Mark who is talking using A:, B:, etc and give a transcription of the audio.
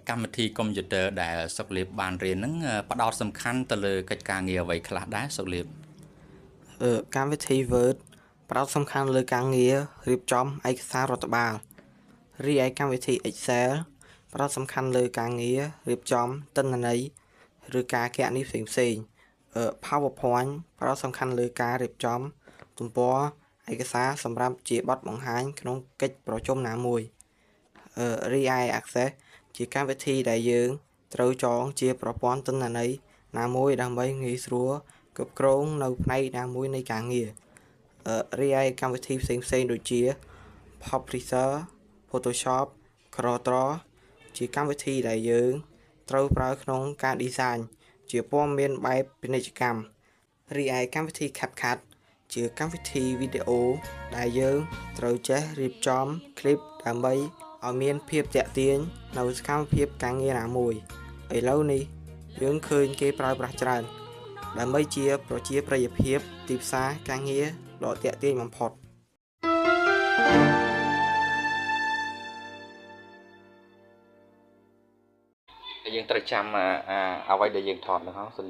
A: កម្មវិធីកុំព្យូទ័រដែលសុកលៀបបានរៀនហ្នឹងផ្ដោតសំខាន់ទៅលើកិច្ចការងារអ្វីខ្លះដែរសុកលៀប
B: កម្មវិធី Word ផ្ដោតសំខាន់លើការងាររៀបចំឯកសាររដ្ឋបាលរីឯកម្មវិធី Excel ផ្ដោតសំខាន់លើការងាររៀបចំទិន្នន័យឬការគណនាផ្សេងៗPowerPoint ផ្ដោតសំខាន់លើការរៀបចំទំព័រឯកសារសម្រាប់ជាបទបង្ហាញក្នុងកិច្ចប្រជុំណាមួយរីឯ Access ជាកម្មវិធីដែលយើងត្រូវចងជាប្រព័ន្ធទិន្នន័យណាមួយដើម្បីងាយស្រួលគ្រប់គ្រងនៅផ្នែកណាមួយនៃការងាររីឯកម្មវិធីផ្សេងៗដូចជា Publisher Photoshop Corel ជាកម្មវិធីដែលយើងត្រូវប្រើក្នុងការ design ជាព័ត៌មានបែបពាណិជ្ជកម្មរីឯកម្មវិធី CapCut ជាកម្មវិធីវីដេអូដែលយើងត្រូវចេះរៀបចំ clip ដើម្បីឲ្យមានភាពទាក់ទាញនៅសកម្មភាពការងារណាមួយឥឡូវនេះយើងឃើញគេប្រើប្រាស់ច្រើនដើម្បីជាប្រជាប្រិយភាពទីផ្សារការងារដ៏ទាក់ទាញបំផុត
A: យើងត្រូវចាំអ្វីដែលយើងថតនោះ